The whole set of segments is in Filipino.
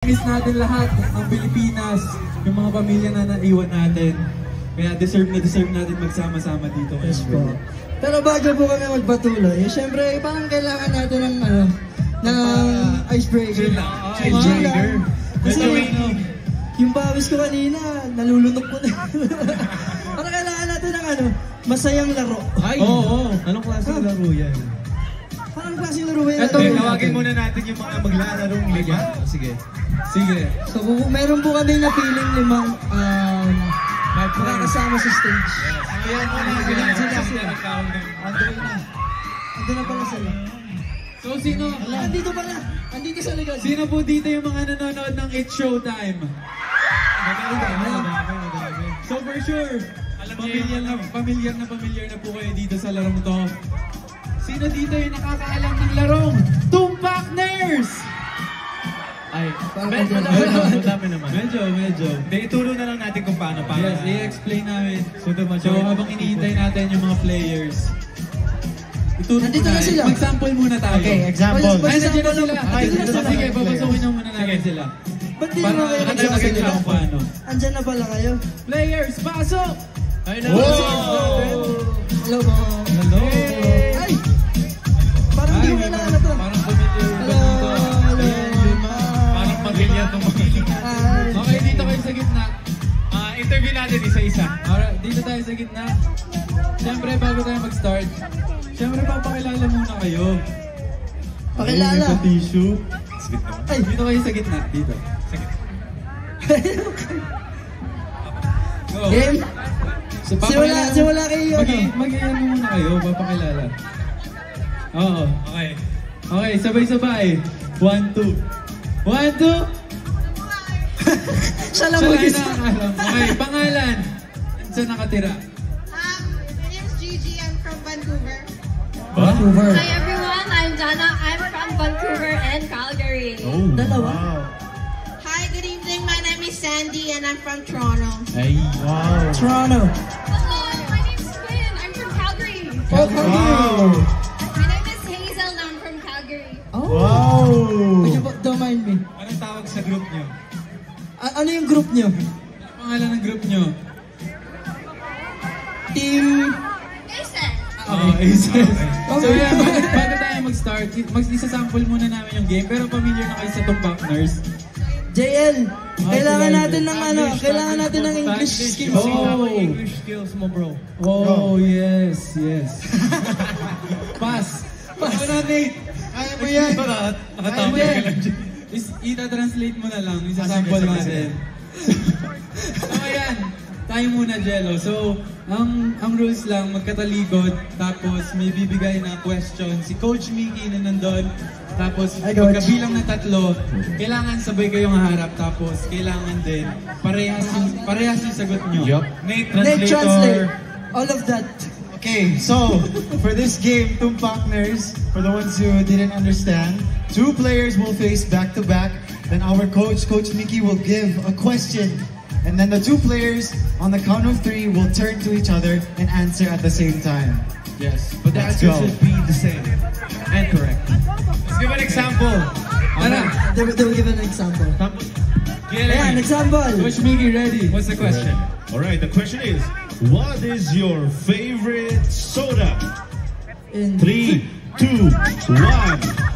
Miss natin lahat ang Pilipinas, yung mga pamilya na naiwan natin. Kaya deserve natin magsama-sama dito. Yes po. Pero bago po kami magpatuloy, syempre parang kailangan natin ng icebreaker. Icebreaker. Kasi yung pawis ko kanina, nalulunok ko na. Parang kailangan natin ng masayang laro. Ay! Oo. Anong klaseng laro yan? Parang klaseng laro yan. Ito, tawagin muna natin yung mga maglalaro ng liga. Sige. So, meron po kami na feeling limang makakasama sa stage. Ayan, sila. Ando na pala sila. So, sino? Andito pala. Andito sa likod. Sino po dito yung mga nanonood ng It's Showtime? So, for sure, pamilyar na po kayo dito sa larong to. Sino dito yung nakakaalam ng larong Tumpakners? Ay, madami naman. Medyo. Ituro na lang natin kung paano. Yes, i-explain namin. So, habang iniintay natin yung mga players, ituro nandito na sila. Mag-sample muna tayo. Okay, example. Ay, nandiyan na sila. Sige, papasukin na muna natin sila. Ba't di naman kayo nagsasabi nila? Andyan na pala kayo. Players, pasok! Hello po. Hello! Ay! Parang di mo kailangan na to. Parang familiar ba nito? Parang pamilya itong Okay, dito kayo sa gitna. Interview natin isa-isa. Alright, dito tayo sa gitna. Siyempre, bago tayo mag-start, siyempre, papakilala muna kayo. Pakilala. Sa tissue. Ay, dito kayo sa gitna. Dito. Sa gitna. Go. Game. So, Simula kayo. Mag-iyan muna kayo, papakilala. Oo. Okay. Okay, sabay-sabay. 1, 2. 1, 2. Siya lang mag-isa. Okay, pangalan. Saan nakatira? My name is Gigi. I'm from Vancouver. Vancouver. Hi everyone, I'm Jana. I'm from Vancouver and Calgary. Oh, dalawa. Wow. Hi, good evening. My name is Sandy and I'm from Toronto. Ay, wow. Toronto. Hello, my name's Quinn. I'm from Calgary. Oh, Calgary. My name is Hazel and I'm from Calgary. Oh. Wow. Don't mind me. Anong tawag sa group nyo? Ano yung group nyo? Anong pangalan ng group nyo? Team... Jason. Aces. So yan, bago tayo mag-start, isa-sample muna namin yung game, pero familiar na kayo sa Tumpakners. JL, kailangan natin ng kailangan natin ng English skills. Oh, English skills mo, bro. Oh, yes. Pass. Ako na, Nate. Kaya mo yan. Nakatawa ka lang dyan. Ita-translate mo na lang, isa-sample natin. So ayan, tayo muna, Jello. So, ang rules lang, magkatalikod, tapos may bibigay na question. Si Coach Mickey na nandun, tapos pagkabilang ng 3, kailangan sabay kayong haharap, tapos kailangan din parehas yung sagot nyo. Yup. Nate, Nate, translate. All of that. Okay, so for this game, Tumpakners, for the ones who didn't understand, 2 players will face back-to-back. Then our coach, Coach Mickey, will give a question. And then the 2 players, on the count of 3, will turn to each other and answer at the same time. Yes, but the answer should be the same and correct. Let's give an example. They will give an example. Ayan, example. Coach Mickey, ready? What's the question? Alright, the question is, what is your favorite soda? In 3, 2, 1.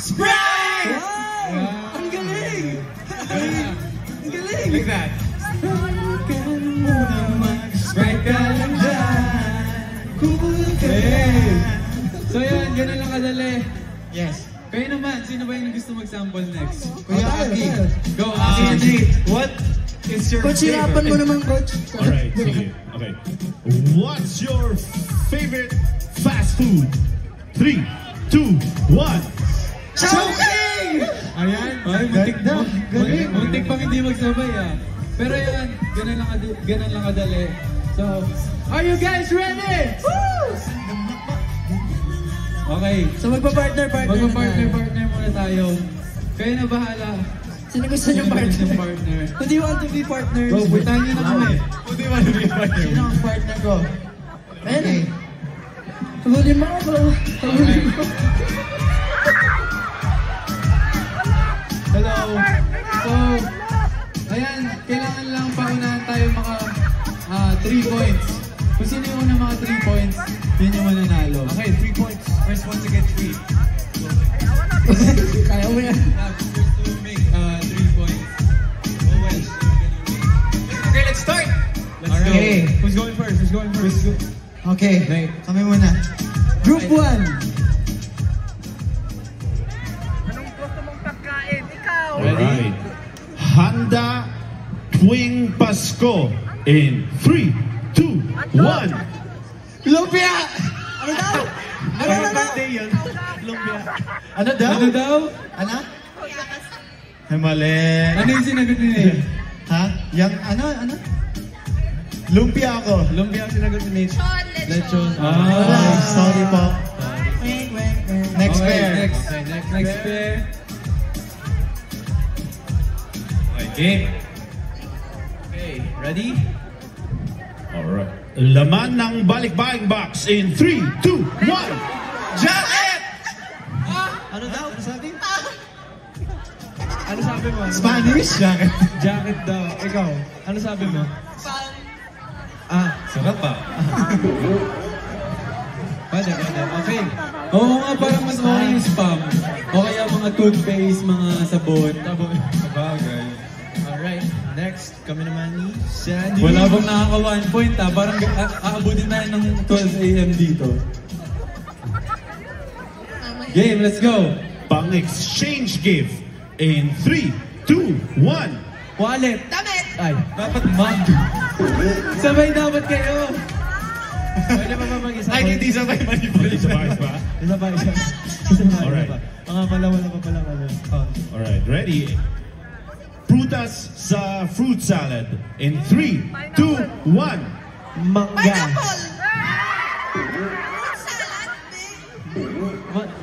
Sprite! Wow! Ang galing! Ang galing! Like that. Sprite ka lang dyan. Okay. So yan, ganun lang kadali. Yes. Kayo naman, sino ba yung gusto mag-sample next? Kuya Aki. Go, Aki. What is your Coach, hirapan mo naman, Coach. Alright, sige. Okay. What's your favorite fast food? 3, 2, 1. Chowking! Ayan. Ay, muntik pang hindi magsabay Pero yan, ganun lang kadali. So, are you guys ready? Woo! Okay. So magpa-partner muna tayo. Kayo na bahala. Sino gusto niyong partner? Who do you want to be partners? Bro, puntahan niyo na kami. Who do you want to be partner? Sino ang partner ko? Ayan eh. Habulin mo ako. Habulin mo. Hello. So, 3 points. Kung sino yung unang mga 3 points, yun yung mananalo. Okay, 3 points. First one to get 3. Kaya mo yan. First to make 3 points. Oh well. Okay, let's start. Let's go. Okay. Who's going first? Who's going first? Okay, Right. kami muna. Group 1. Alright. Handa Tuwing Pasko in 3, 2, 1. Lumpia! Ano daw? Lumpia. Ano daw? Ano daw? Ano? Ay, mali. Ano yung sinagot ni Nate? Ha? Yang ano? Lumpia ako. Lumpia ang sinagot ni Nate. Lechon. Wala. Sorry po. Next Okay, pair. Next pair. Okay. Okay, ready? Alright. Laman ng balikbaing box in 3, 2, 1. Jacket! Ano daw? Ano sabi? Ano sabi mo? Spanish? Jacket. Jacket daw. Ikaw, ano sabi mo? Sarap pa. Pwede. Okay. Oo nga, parang mas okay yung spam. O kaya mga toothpaste, mga sabon. Sabagay. Alright, next, kami naman ni Sandy. Wala bang nakaka 1 point ha? Parang aabutin tayo ng 12 a.m. dito. Game, let's go! Pang-exchange gift in 3, 2, 1. Wallet. Damit! Ay, Dapat mug. Sabay dapat kayo. pwede pa ba mag-isa? Ay, hindi sabay manipulate. Sabay ba? Isa pa. Alright. Mga pala, wala pa pala kami. Oh. Alright, ready? Prutas sa fruit salad in 3, 2, 1. Mangga. Pineapple!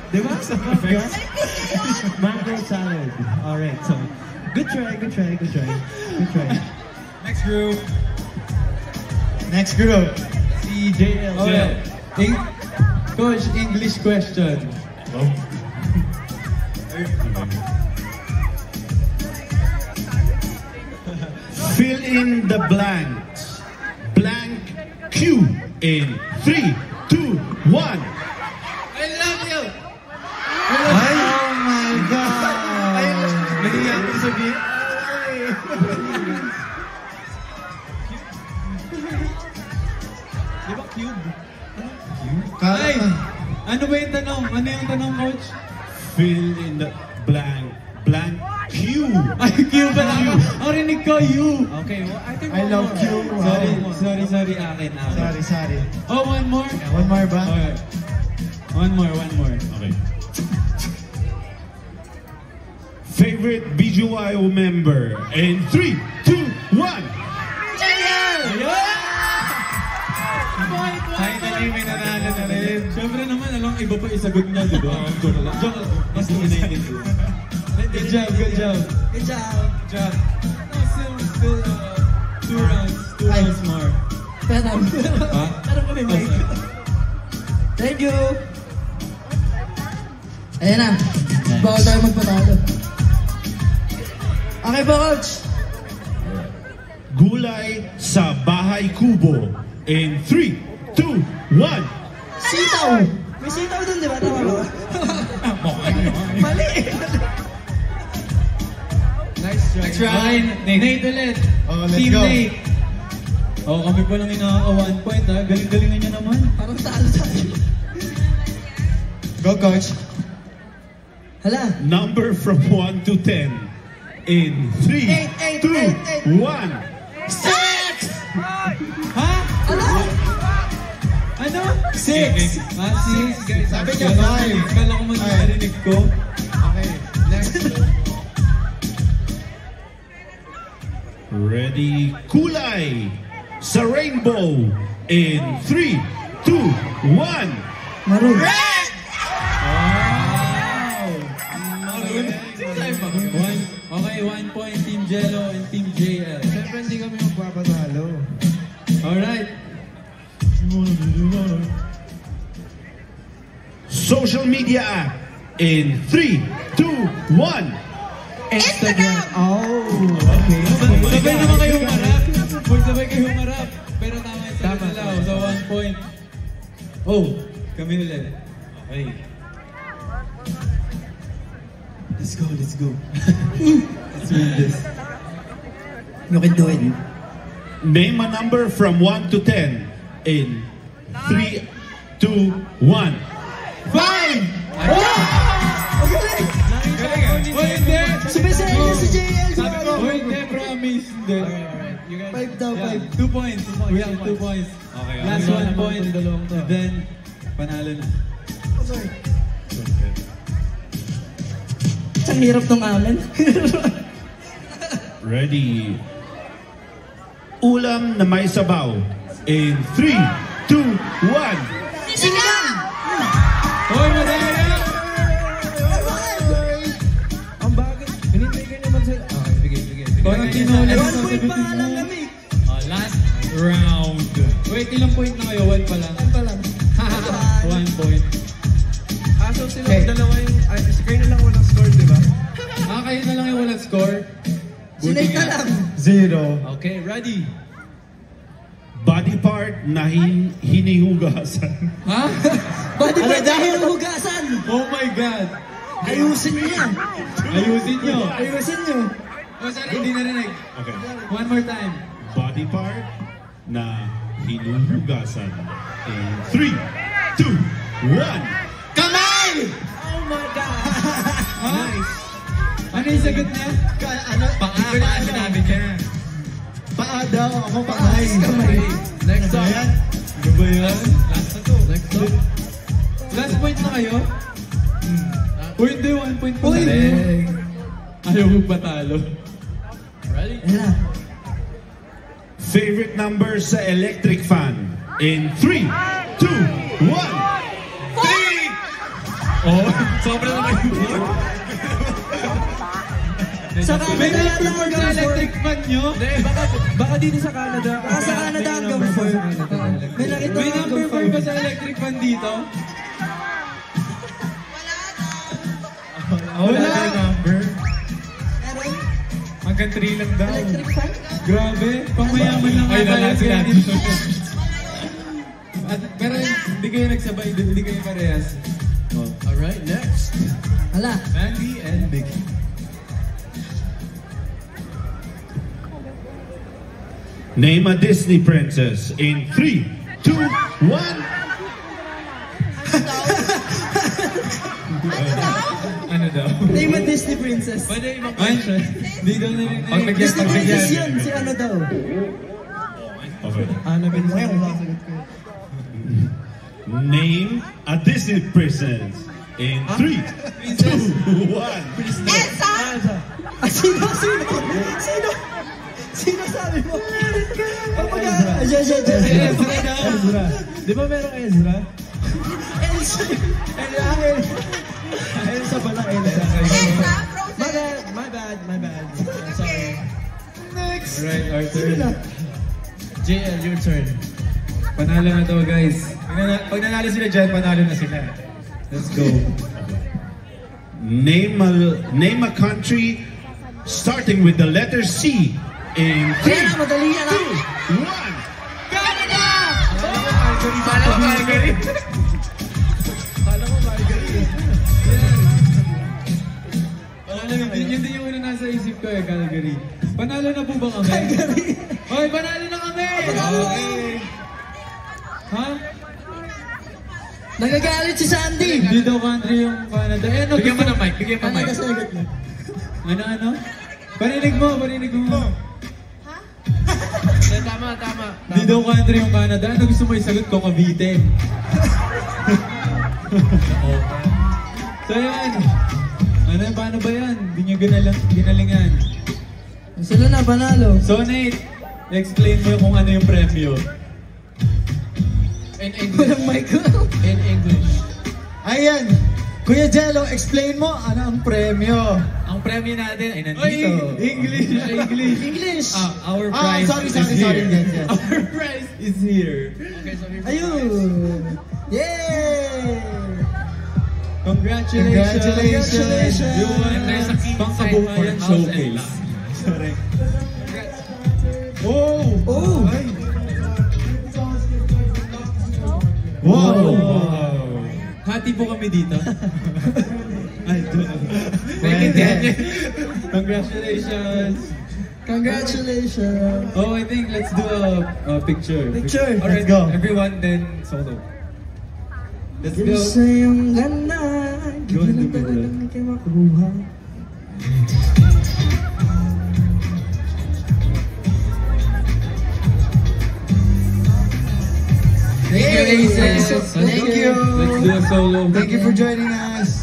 Di ba? Mangga? Mango salad. Alright, so, good try. Next group. Next group. Si JL. Okay. Coach, English question. Fill in the blanks. Blank Q in 3, 2, 1. I love you! Ay, oh my God! Nahiya ko sabihin. Di ba cube? Ay! Ano ba yung tanong? Ano yung tanong, coach? Fill in the blank. Blank Q. Ay, cube ba lang? Ang rinig ko, you! Okay, well, I think I one love more. you. Wow. Sorry, akin. Sorry. Oh, one more? One more ba? Okay. One more. Okay. Favorite BGYO member in 3, 2, 1. Kahit na may nanalo na rin. Siyempre naman, alam, iba pa isagot niya, di ba? Joke lang. Mas nominated. Good job. Still, 2 rounds more. Pero Ha? kami, Mike. Thank you. Ayan na. Bawal tayo magpatalo. Okay po, coach. Gulay sa bahay kubo in 3, 2, 1. Sitaw! May sitaw dun, di ba? Tama ba? Mali! Nice try. Nate ulit. Oh, let's Team go. Nate. Oh, kami pa lang inaka 1 point ha. Galing-galingan niya naman. Parang talo tayo. Go, coach. Hala. Number from 1 to 10 in 3, 2, 1. Ha? Ano? Ano? 6. 6. Sabi niya, 5. Kala ko man narinig ko. Okay, next. Ready? Kulay sa rainbow in 3, 2, 1. Maroon. Okay, 1 point Team Jello and Team JL. Siyempre hindi kami magpapatalo. Alright. Social media app in 3, 2, 1. Instagram. Oh, okay. Sabay naman kayo humarap. Sabay kayo humarap. Pero tama Oh, kami ulit. Okay. Let's go, let's go. Let's win this. You can do it. Name a number from 1 to 10 in 3, 2, 1. 5! Ang galing! Oh, hindi! Sumisaya niya si JL. Sabi ko, oh, hindi, promise. Hindi. You guys, 5 daw, 5. 2 points. We have 2 points. Okay, Last 1 point. And then, panalo na. Sorry. Ang hirap nung amin. Ready. Ulam na may sabaw in 3, 2, 1. Sinigang! Hoy, madaya! Ang bagay. Hinintay ka naman sa... Okay, sige. Parang tinulit sa 1 point pa nga lang mo. kami. Last round. Wait, ilang point na kayo? 1 pa lang. 1 pa lang. 1 point. So silang dalawa yung... kayo na lang walang score, di ba? Kayo na lang yung walang score. Sinay ka lang. 0. Okay, ready. Body part na hinihugasan. Ha? Body part dahil hugasan. Oh my God. Ayusin niyo yan. Ayusin nyo. Ayusin niyo. Oh, sorry, hindi narinig. Okay. One more time. Body part na hinuhugasan in 3, 2, 1. Kamay! Oh my God. Nice. Ano yung sagot niya? Paa sinabi niya. Paa daw, ako paay. Next up. Ayan. Ano ba yan? Last na to. Next up. Last point na kayo? Uy, hindi. 1 point po. Ayaw mo patalo. Ready? Ayan na. Favorite number sa electric fan in 3, 2, 1. 3! Oh, sobra na kayo. Sa Canada May yata number sa hanggang 4. electric fan nyo? Baka dito sa Canada. Baka sa Canada hanggang 4. May nakita May hanggang number 4 ba 5. sa electric fan dito? Wala tayong number. Meron? Hanggang 3 lang daw. Electric fan? Grabe, pamayaman lang Ay, nga tayo lalaki sa natin. dito. Pero hindi kayo nagsabay, hindi kayo parehas. Alright, next. Hala. Mandy and Big. Name a Disney princess in 3, 2, 1. Ano daw? Name a Disney princess. Pwede ibang question. Hindi daw narinig. Pag nag-guess Disney pag princess bigyan. yun. Si ano daw? Okay. Annabelle mo yan. Sasagot ko. Name a Disney princess in 3, 2, 1. Elsa! Ah, sino? Sino sabi mo? Oh my God. Ezra daw. Di ba merong Ezra? Elsa. Elsa pala, Elsa. Elsa! My bad. Sorry. Next. Right, our turn. JL, your turn. Panalo na to, guys. Pag nanalo sila dyan, panalo na sila. Let's go. Name a country starting with the letter C in 3, Ayan na, madali yan. 2, 1. Canada! Kala ko Margaret. Panalo yun din yung una nasa isip ko eh, Calgary. Panalo na po ba kami? Hoy, panalo na kami! Okay. Ha? Nagagalit si Sandy. Hindi daw country yung Canada. Eh, ano? Bigyan mo ng mic, bigyan mo ng Canada mic. sa sagot mo. Ano? Parinig mo. Tama. Hindi daw country yung Canada. Ano gusto mo isagot ko? Cavite. So yan. Paano ba yan? Hindi nyo ginalingan. Sila na, panalo. So Nate, explain mo kung ano yung premyo. In English. Walang mic ko. In English. Ayan. Kuya Jello, explain mo ano ang premyo. Ang premyo natin ay nandito. Oy, English. English. Our prize sorry. is here. Yes. Our prize is here. Okay, so Ayun. Yay! Congratulations! You won Nasa ang king Pangkabuhayan side for showcase. house Sorry. Oh! Oh! Wow! Hati po kami dito. Naiintindihan niya. Congratulations! Congratulations! Oh, I think let's do a picture. Picture. Alright, Let's go. everyone then solo. Let's go. Isa'yong ganda, Go in the hindi middle. lang kayo makuha. Thank you, Aces. Thank you. Let's do a solo. Thank you for joining us.